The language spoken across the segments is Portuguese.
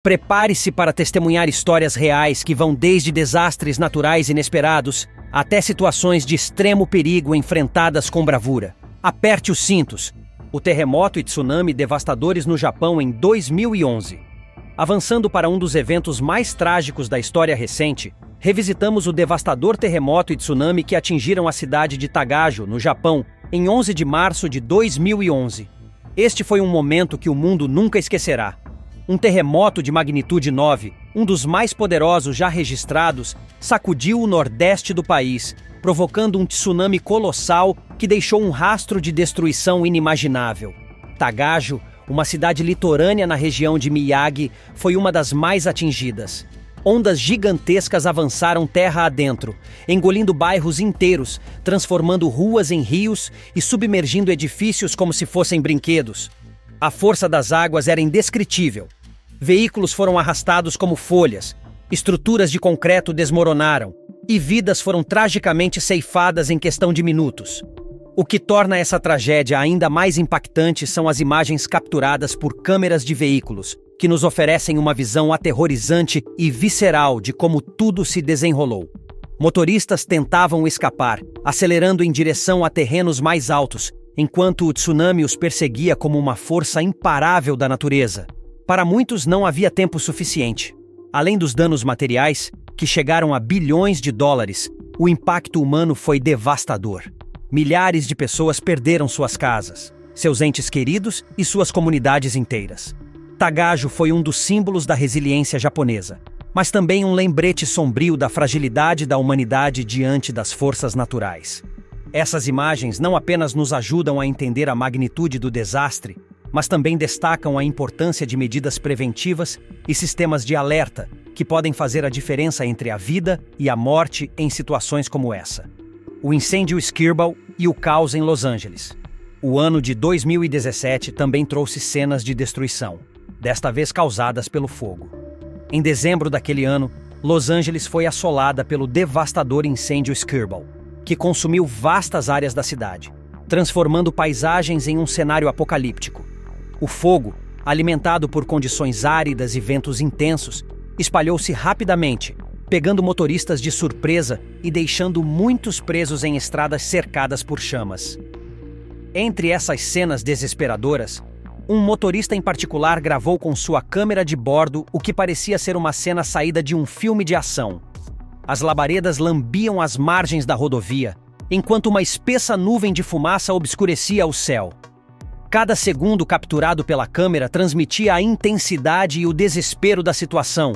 Prepare-se para testemunhar histórias reais que vão desde desastres naturais inesperados até situações de extremo perigo enfrentadas com bravura. Aperte os cintos. O terremoto e tsunami devastadores no Japão em 2011. Avançando para um dos eventos mais trágicos da história recente, revisitamos o devastador terremoto e tsunami que atingiram a cidade de Tagajo, no Japão, em 11 de março de 2011. Este foi um momento que o mundo nunca esquecerá. Um terremoto de magnitude 9, um dos mais poderosos já registrados, sacudiu o nordeste do país, provocando um tsunami colossal que deixou um rastro de destruição inimaginável. Tagajo, uma cidade litorânea na região de Miyagi, foi uma das mais atingidas. Ondas gigantescas avançaram terra adentro, engolindo bairros inteiros, transformando ruas em rios e submergindo edifícios como se fossem brinquedos. A força das águas era indescritível. Veículos foram arrastados como folhas, estruturas de concreto desmoronaram e vidas foram tragicamente ceifadas em questão de minutos. O que torna essa tragédia ainda mais impactante são as imagens capturadas por câmeras de veículos, que nos oferecem uma visão aterrorizante e visceral de como tudo se desenrolou. Motoristas tentavam escapar, acelerando em direção a terrenos mais altos, enquanto o tsunami os perseguia como uma força imparável da natureza. Para muitos não havia tempo suficiente. Além dos danos materiais, que chegaram a bilhões de dólares, o impacto humano foi devastador. Milhares de pessoas perderam suas casas, seus entes queridos e suas comunidades inteiras. Tagajo foi um dos símbolos da resiliência japonesa, mas também um lembrete sombrio da fragilidade da humanidade diante das forças naturais. Essas imagens não apenas nos ajudam a entender a magnitude do desastre, mas também destacam a importância de medidas preventivas e sistemas de alerta que podem fazer a diferença entre a vida e a morte em situações como essa. O incêndio Skirball e o caos em Los Angeles. O ano de 2017 também trouxe cenas de destruição, desta vez causadas pelo fogo. Em dezembro daquele ano, Los Angeles foi assolada pelo devastador incêndio Skirball, que consumiu vastas áreas da cidade, transformando paisagens em um cenário apocalíptico. O fogo, alimentado por condições áridas e ventos intensos, espalhou-se rapidamente, pegando motoristas de surpresa e deixando muitos presos em estradas cercadas por chamas. Entre essas cenas desesperadoras, um motorista em particular gravou com sua câmera de bordo o que parecia ser uma cena saída de um filme de ação. As labaredas lambiam as margens da rodovia, enquanto uma espessa nuvem de fumaça obscurecia o céu. Cada segundo capturado pela câmera transmitia a intensidade e o desespero da situação.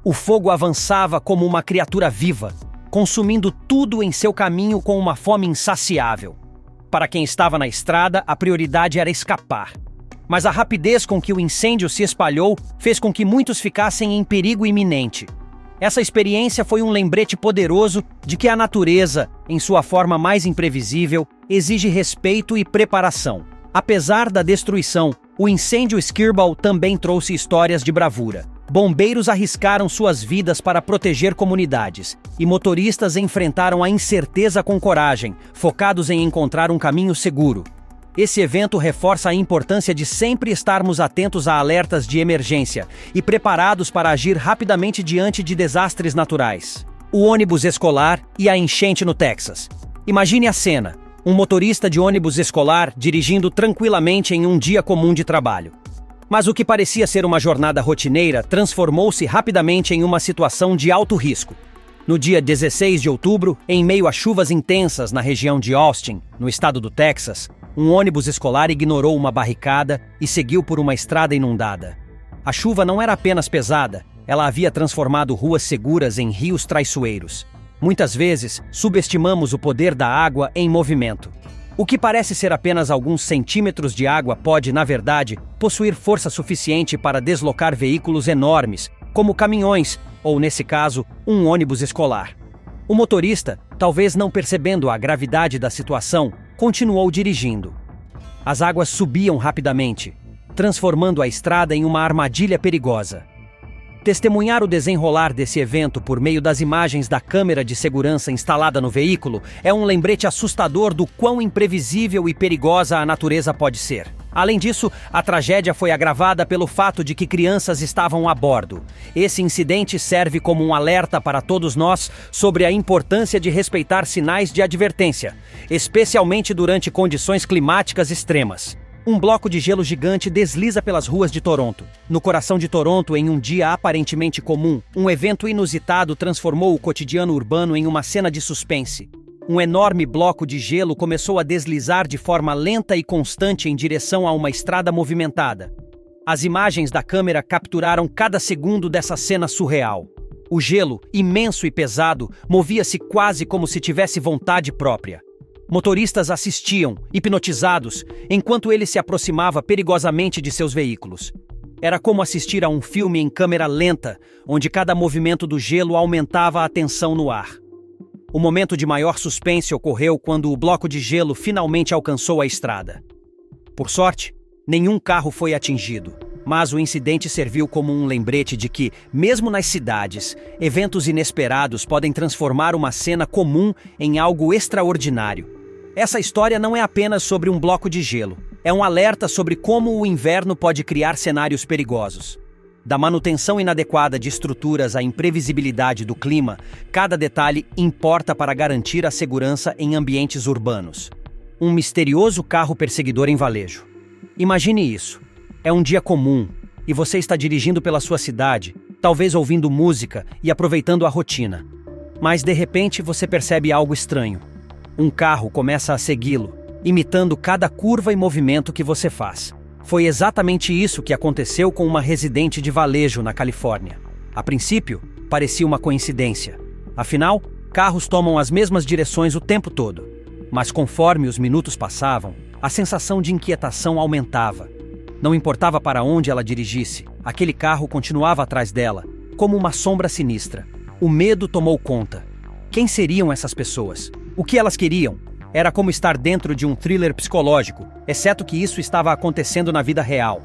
O fogo avançava como uma criatura viva, consumindo tudo em seu caminho com uma fome insaciável. Para quem estava na estrada, a prioridade era escapar. Mas a rapidez com que o incêndio se espalhou fez com que muitos ficassem em perigo iminente. Essa experiência foi um lembrete poderoso de que a natureza, em sua forma mais imprevisível, exige respeito e preparação. Apesar da destruição, o incêndio Skirball também trouxe histórias de bravura. Bombeiros arriscaram suas vidas para proteger comunidades, e motoristas enfrentaram a incerteza com coragem, focados em encontrar um caminho seguro. Esse evento reforça a importância de sempre estarmos atentos a alertas de emergência e preparados para agir rapidamente diante de desastres naturais. O ônibus escolar e a enchente no Texas. Imagine a cena: um motorista de ônibus escolar dirigindo tranquilamente em um dia comum de trabalho. Mas o que parecia ser uma jornada rotineira transformou-se rapidamente em uma situação de alto risco. No dia 16 de outubro, em meio a chuvas intensas na região de Austin, no estado do Texas, um ônibus escolar ignorou uma barricada e seguiu por uma estrada inundada. A chuva não era apenas pesada, ela havia transformado ruas seguras em rios traiçoeiros. Muitas vezes, subestimamos o poder da água em movimento. O que parece ser apenas alguns centímetros de água pode, na verdade, possuir força suficiente para deslocar veículos enormes, como caminhões, ou, nesse caso, um ônibus escolar. O motorista, talvez não percebendo a gravidade da situação, continuou dirigindo. As águas subiam rapidamente, transformando a estrada em uma armadilha perigosa. Testemunhar o desenrolar desse evento por meio das imagens da câmera de segurança instalada no veículo é um lembrete assustador do quão imprevisível e perigosa a natureza pode ser. Além disso, a tragédia foi agravada pelo fato de que crianças estavam a bordo. Esse incidente serve como um alerta para todos nós sobre a importância de respeitar sinais de advertência, especialmente durante condições climáticas extremas. Um bloco de gelo gigante desliza pelas ruas de Toronto. No coração de Toronto, em um dia aparentemente comum, um evento inusitado transformou o cotidiano urbano em uma cena de suspense. Um enorme bloco de gelo começou a deslizar de forma lenta e constante em direção a uma estrada movimentada. As imagens da câmera capturaram cada segundo dessa cena surreal. O gelo, imenso e pesado, movia-se quase como se tivesse vontade própria. Motoristas assistiam, hipnotizados, enquanto ele se aproximava perigosamente de seus veículos. Era como assistir a um filme em câmera lenta, onde cada movimento do gelo aumentava a tensão no ar. O momento de maior suspense ocorreu quando o bloco de gelo finalmente alcançou a estrada. Por sorte, nenhum carro foi atingido, mas o incidente serviu como um lembrete de que, mesmo nas cidades, eventos inesperados podem transformar uma cena comum em algo extraordinário. Essa história não é apenas sobre um bloco de gelo, é um alerta sobre como o inverno pode criar cenários perigosos. Da manutenção inadequada de estruturas à imprevisibilidade do clima, cada detalhe importa para garantir a segurança em ambientes urbanos. Um misterioso carro perseguidor em Valejo. Imagine isso. É um dia comum, e você está dirigindo pela sua cidade, talvez ouvindo música e aproveitando a rotina. Mas de repente você percebe algo estranho. Um carro começa a segui-lo, imitando cada curva e movimento que você faz. Foi exatamente isso que aconteceu com uma residente de Valejo, na Califórnia. A princípio, parecia uma coincidência. Afinal, carros tomam as mesmas direções o tempo todo. Mas conforme os minutos passavam, a sensação de inquietação aumentava. Não importava para onde ela dirigisse, aquele carro continuava atrás dela, como uma sombra sinistra. O medo tomou conta. Quem seriam essas pessoas? O que elas queriam? Era como estar dentro de um thriller psicológico, exceto que isso estava acontecendo na vida real.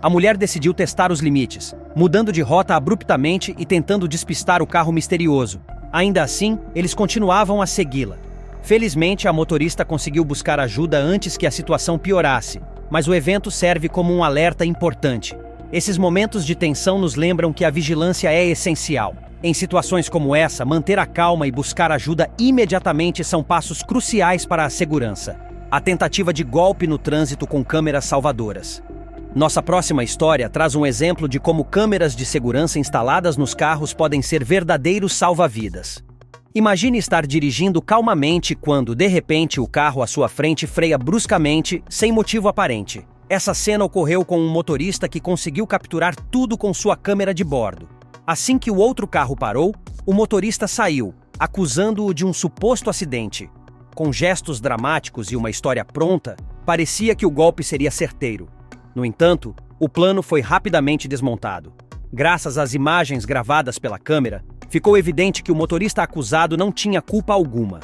A mulher decidiu testar os limites, mudando de rota abruptamente e tentando despistar o carro misterioso. Ainda assim, eles continuavam a segui-la. Felizmente, a motorista conseguiu buscar ajuda antes que a situação piorasse, mas o evento serve como um alerta importante. Esses momentos de tensão nos lembram que a vigilância é essencial. Em situações como essa, manter a calma e buscar ajuda imediatamente são passos cruciais para a segurança. A tentativa de golpe no trânsito com câmeras salvadoras. Nossa próxima história traz um exemplo de como câmeras de segurança instaladas nos carros podem ser verdadeiros salva-vidas. Imagine estar dirigindo calmamente quando, de repente, o carro à sua frente freia bruscamente, sem motivo aparente. Essa cena ocorreu com um motorista que conseguiu capturar tudo com sua câmera de bordo. Assim que o outro carro parou, o motorista saiu, acusando-o de um suposto acidente. Com gestos dramáticos e uma história pronta, parecia que o golpe seria certeiro. No entanto, o plano foi rapidamente desmontado. Graças às imagens gravadas pela câmera, ficou evidente que o motorista acusado não tinha culpa alguma.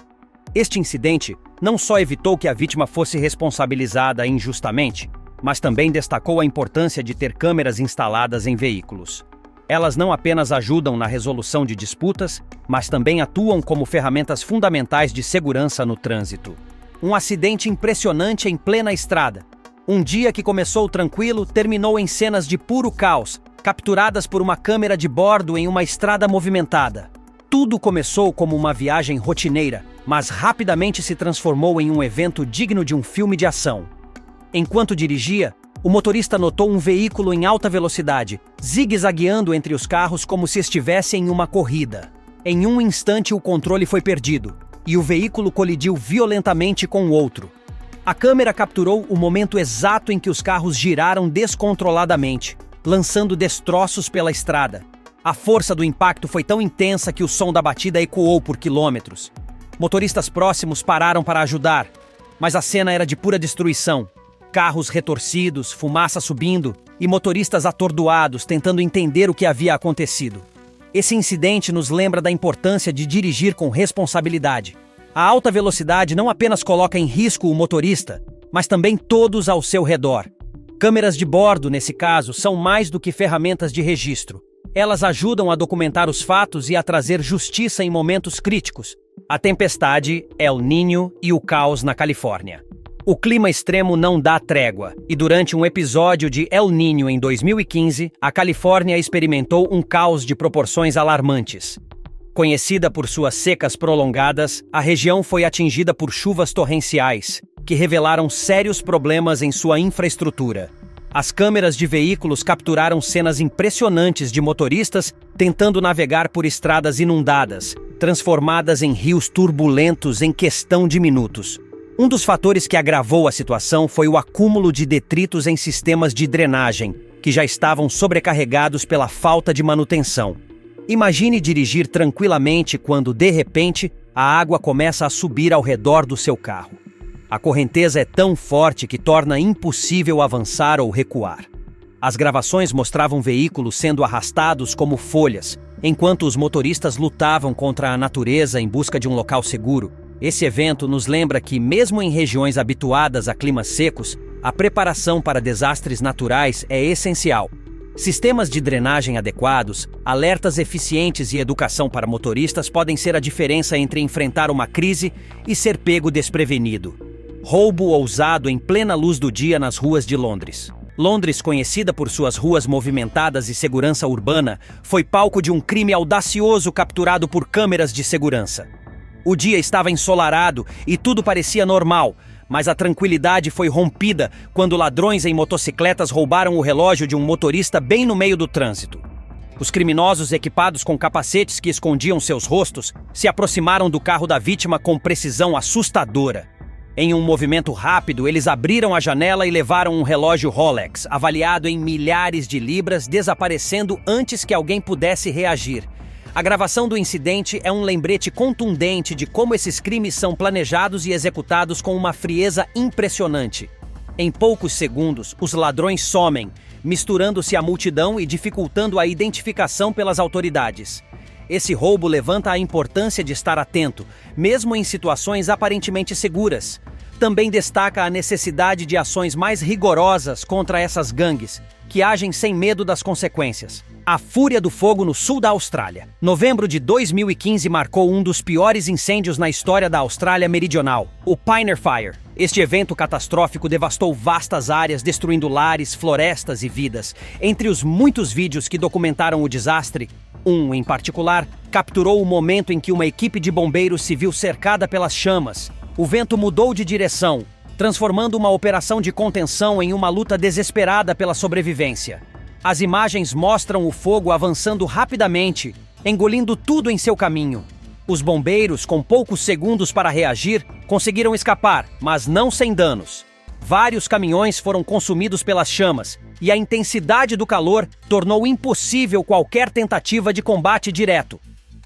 Este incidente não só evitou que a vítima fosse responsabilizada injustamente, mas também destacou a importância de ter câmeras instaladas em veículos. Elas não apenas ajudam na resolução de disputas, mas também atuam como ferramentas fundamentais de segurança no trânsito. Um acidente impressionante em plena estrada. Um dia que começou tranquilo, terminou em cenas de puro caos, capturadas por uma câmera de bordo em uma estrada movimentada. Tudo começou como uma viagem rotineira, mas rapidamente se transformou em um evento digno de um filme de ação. Enquanto dirigia, o motorista notou um veículo em alta velocidade, zigue-zagueando entre os carros como se estivesse em uma corrida. Em um instante, o controle foi perdido, e o veículo colidiu violentamente com o outro. A câmera capturou o momento exato em que os carros giraram descontroladamente, lançando destroços pela estrada. A força do impacto foi tão intensa que o som da batida ecoou por quilômetros. Motoristas próximos pararam para ajudar, mas a cena era de pura destruição. Carros retorcidos, fumaça subindo e motoristas atordoados tentando entender o que havia acontecido. Esse incidente nos lembra da importância de dirigir com responsabilidade. A alta velocidade não apenas coloca em risco o motorista, mas também todos ao seu redor. Câmeras de bordo, nesse caso, são mais do que ferramentas de registro. Elas ajudam a documentar os fatos e a trazer justiça em momentos críticos. A tempestade, El Niño e o caos na Califórnia. O clima extremo não dá trégua, e durante um episódio de El Niño em 2015, a Califórnia experimentou um caos de proporções alarmantes. Conhecida por suas secas prolongadas, a região foi atingida por chuvas torrenciais, que revelaram sérios problemas em sua infraestrutura. As câmeras de veículos capturaram cenas impressionantes de motoristas tentando navegar por estradas inundadas, transformadas em rios turbulentos em questão de minutos. Um dos fatores que agravou a situação foi o acúmulo de detritos em sistemas de drenagem, que já estavam sobrecarregados pela falta de manutenção. Imagine dirigir tranquilamente quando, de repente, a água começa a subir ao redor do seu carro. A correnteza é tão forte que torna impossível avançar ou recuar. As gravações mostravam veículos sendo arrastados como folhas, enquanto os motoristas lutavam contra a natureza em busca de um local seguro. Esse evento nos lembra que, mesmo em regiões habituadas a climas secos, a preparação para desastres naturais é essencial. Sistemas de drenagem adequados, alertas eficientes e educação para motoristas podem ser a diferença entre enfrentar uma crise e ser pego desprevenido. Roubo ousado em plena luz do dia nas ruas de Londres. Londres, conhecida por suas ruas movimentadas e segurança urbana, foi palco de um crime audacioso capturado por câmeras de segurança. O dia estava ensolarado e tudo parecia normal, mas a tranquilidade foi rompida quando ladrões em motocicletas roubaram o relógio de um motorista bem no meio do trânsito. Os criminosos, equipados com capacetes que escondiam seus rostos, se aproximaram do carro da vítima com precisão assustadora. Em um movimento rápido, eles abriram a janela e levaram um relógio Rolex, avaliado em milhares de libras, desaparecendo antes que alguém pudesse reagir. A gravação do incidente é um lembrete contundente de como esses crimes são planejados e executados com uma frieza impressionante. Em poucos segundos, os ladrões somem, misturando-se à multidão e dificultando a identificação pelas autoridades. Esse roubo levanta a importância de estar atento, mesmo em situações aparentemente seguras. Também destaca a necessidade de ações mais rigorosas contra essas gangues, que agem sem medo das consequências. A fúria do fogo no sul da Austrália. Novembro de 2015 marcou um dos piores incêndios na história da Austrália Meridional, o Pioneer Fire. Este evento catastrófico devastou vastas áreas, destruindo lares, florestas e vidas. Entre os muitos vídeos que documentaram o desastre, um, em particular, capturou o momento em que uma equipe de bombeiros se viu cercada pelas chamas. O vento mudou de direção, transformando uma operação de contenção em uma luta desesperada pela sobrevivência. As imagens mostram o fogo avançando rapidamente, engolindo tudo em seu caminho. Os bombeiros, com poucos segundos para reagir, conseguiram escapar, mas não sem danos. Vários caminhões foram consumidos pelas chamas, e a intensidade do calor tornou impossível qualquer tentativa de combate direto.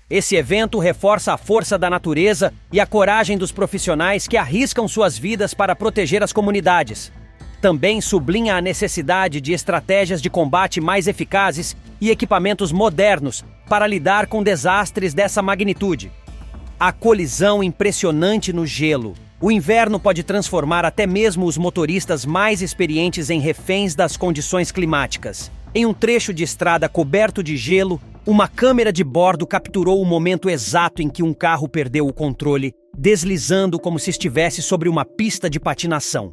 Esse evento reforça a força da natureza e a coragem dos profissionais que arriscam suas vidas para proteger as comunidades. Também sublinha a necessidade de estratégias de combate mais eficazes e equipamentos modernos para lidar com desastres dessa magnitude. A colisão impressionante no gelo. O inverno pode transformar até mesmo os motoristas mais experientes em reféns das condições climáticas. Em um trecho de estrada coberto de gelo, uma câmera de bordo capturou o momento exato em que um carro perdeu o controle, deslizando como se estivesse sobre uma pista de patinação.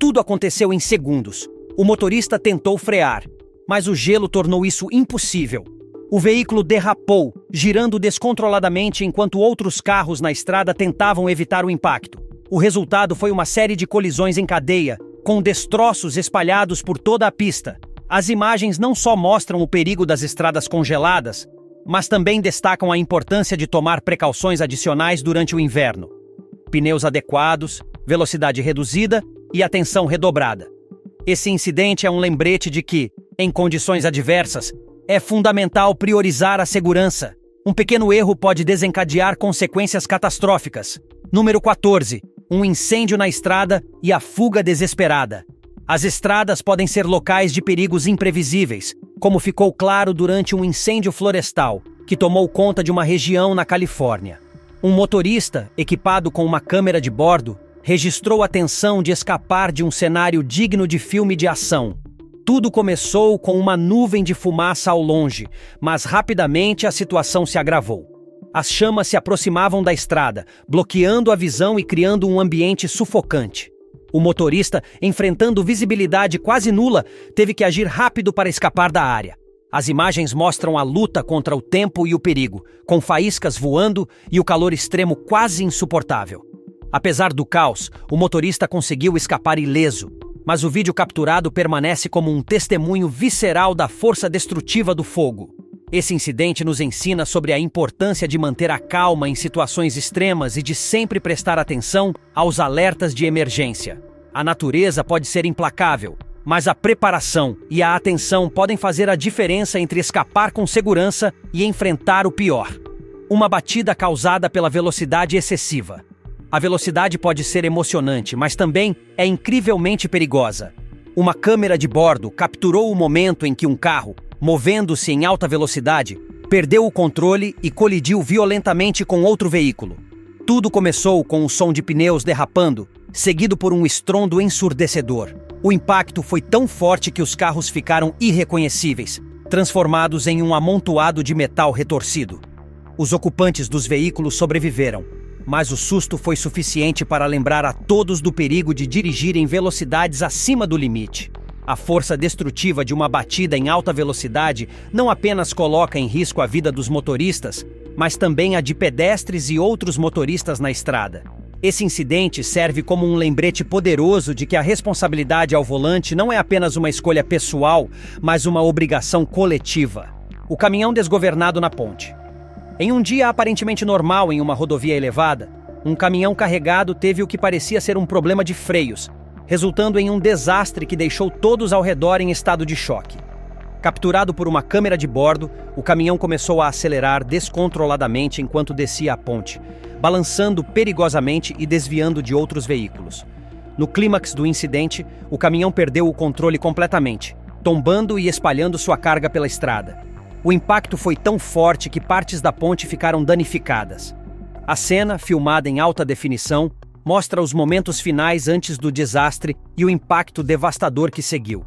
Tudo aconteceu em segundos. O motorista tentou frear, mas o gelo tornou isso impossível. O veículo derrapou, girando descontroladamente enquanto outros carros na estrada tentavam evitar o impacto. O resultado foi uma série de colisões em cadeia, com destroços espalhados por toda a pista. As imagens não só mostram o perigo das estradas congeladas, mas também destacam a importância de tomar precauções adicionais durante o inverno. Pneus adequados, velocidade reduzida e atenção redobrada. Esse incidente é um lembrete de que, em condições adversas, é fundamental priorizar a segurança. Um pequeno erro pode desencadear consequências catastróficas. Número 14. Um incêndio na estrada e a fuga desesperada. As estradas podem ser locais de perigos imprevisíveis, como ficou claro durante um incêndio florestal que tomou conta de uma região na Califórnia. Um motorista, equipado com uma câmera de bordo, registrou a tensão de escapar de um cenário digno de filme de ação. Tudo começou com uma nuvem de fumaça ao longe, mas rapidamente a situação se agravou. As chamas se aproximavam da estrada, bloqueando a visão e criando um ambiente sufocante. O motorista, enfrentando visibilidade quase nula, teve que agir rápido para escapar da área. As imagens mostram a luta contra o tempo e o perigo, com faíscas voando e o calor extremo quase insuportável. Apesar do caos, o motorista conseguiu escapar ileso, mas o vídeo capturado permanece como um testemunho visceral da força destrutiva do fogo. Esse incidente nos ensina sobre a importância de manter a calma em situações extremas e de sempre prestar atenção aos alertas de emergência. A natureza pode ser implacável, mas a preparação e a atenção podem fazer a diferença entre escapar com segurança e enfrentar o pior. Uma batida causada pela velocidade excessiva. A velocidade pode ser emocionante, mas também é incrivelmente perigosa. Uma câmera de bordo capturou o momento em que um carro, movendo-se em alta velocidade, perdeu o controle e colidiu violentamente com outro veículo. Tudo começou com um som de pneus derrapando, seguido por um estrondo ensurdecedor. O impacto foi tão forte que os carros ficaram irreconhecíveis, transformados em um amontoado de metal retorcido. Os ocupantes dos veículos sobreviveram, mas o susto foi suficiente para lembrar a todos do perigo de dirigir em velocidades acima do limite. A força destrutiva de uma batida em alta velocidade não apenas coloca em risco a vida dos motoristas, mas também a de pedestres e outros motoristas na estrada. Esse incidente serve como um lembrete poderoso de que a responsabilidade ao volante não é apenas uma escolha pessoal, mas uma obrigação coletiva. O caminhão desgovernado na ponte. Em um dia aparentemente normal em uma rodovia elevada, um caminhão carregado teve o que parecia ser um problema de freios, resultando em um desastre que deixou todos ao redor em estado de choque. Capturado por uma câmera de bordo, o caminhão começou a acelerar descontroladamente enquanto descia a ponte, balançando perigosamente e desviando de outros veículos. No clímax do incidente, o caminhão perdeu o controle completamente, tombando e espalhando sua carga pela estrada. O impacto foi tão forte que partes da ponte ficaram danificadas. A cena, filmada em alta definição, mostra os momentos finais antes do desastre e o impacto devastador que seguiu.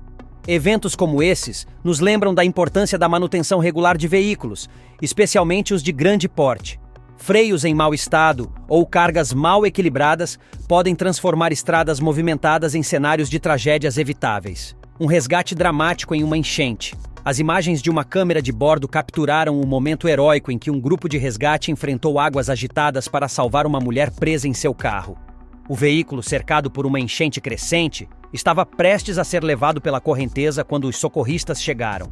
Eventos como esses nos lembram da importância da manutenção regular de veículos, especialmente os de grande porte. Freios em mau estado ou cargas mal equilibradas podem transformar estradas movimentadas em cenários de tragédias evitáveis. Um resgate dramático em uma enchente. As imagens de uma câmera de bordo capturaram o momento heróico em que um grupo de resgate enfrentou águas agitadas para salvar uma mulher presa em seu carro. O veículo, cercado por uma enchente crescente, estava prestes a ser levado pela correnteza quando os socorristas chegaram.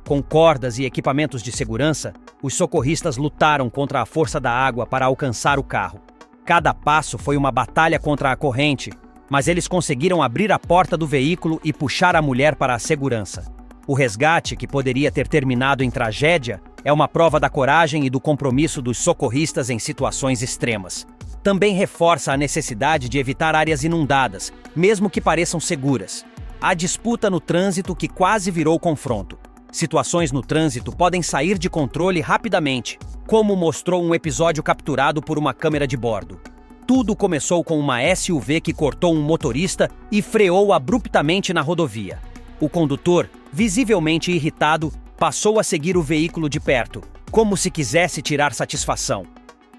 Com cordas e equipamentos de segurança, os socorristas lutaram contra a força da água para alcançar o carro. Cada passo foi uma batalha contra a corrente, mas eles conseguiram abrir a porta do veículo e puxar a mulher para a segurança. O resgate, que poderia ter terminado em tragédia, é uma prova da coragem e do compromisso dos socorristas em situações extremas. Também reforça a necessidade de evitar áreas inundadas, mesmo que pareçam seguras. Há disputa no trânsito que quase virou confronto. Situações no trânsito podem sair de controle rapidamente, como mostrou um episódio capturado por uma câmera de bordo. Tudo começou com uma SUV que cortou um motorista e freou abruptamente na rodovia. O condutor, visivelmente irritado, passou a seguir o veículo de perto, como se quisesse tirar satisfação.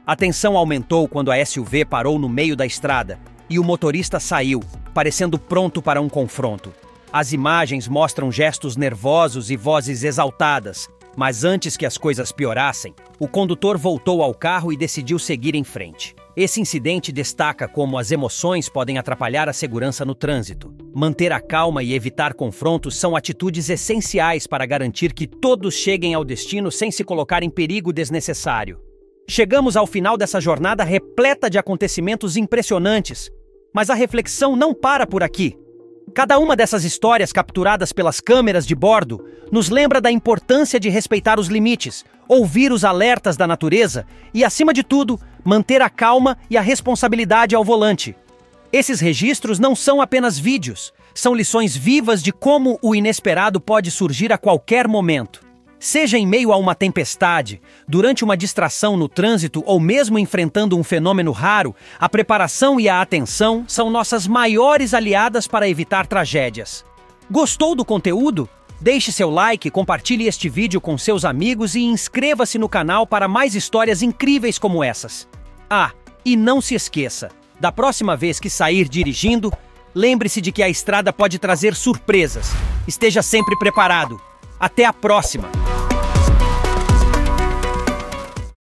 A tensão aumentou quando a SUV parou no meio da estrada e o motorista saiu, parecendo pronto para um confronto. As imagens mostram gestos nervosos e vozes exaltadas, mas antes que as coisas piorassem, o condutor voltou ao carro e decidiu seguir em frente. Esse incidente destaca como as emoções podem atrapalhar a segurança no trânsito. Manter a calma e evitar confrontos são atitudes essenciais para garantir que todos cheguem ao destino sem se colocar em perigo desnecessário. Chegamos ao final dessa jornada repleta de acontecimentos impressionantes, mas a reflexão não para por aqui. Cada uma dessas histórias capturadas pelas câmeras de bordo nos lembra da importância de respeitar os limites, ouvir os alertas da natureza e, acima de tudo, manter a calma e a responsabilidade ao volante. Esses registros não são apenas vídeos, são lições vivas de como o inesperado pode surgir a qualquer momento. Seja em meio a uma tempestade, durante uma distração no trânsito ou mesmo enfrentando um fenômeno raro, a preparação e a atenção são nossas maiores aliadas para evitar tragédias. Gostou do conteúdo? Deixe seu like, compartilhe este vídeo com seus amigos e inscreva-se no canal para mais histórias incríveis como essas. Ah, e não se esqueça, da próxima vez que sair dirigindo, lembre-se de que a estrada pode trazer surpresas. Esteja sempre preparado. Até a próxima!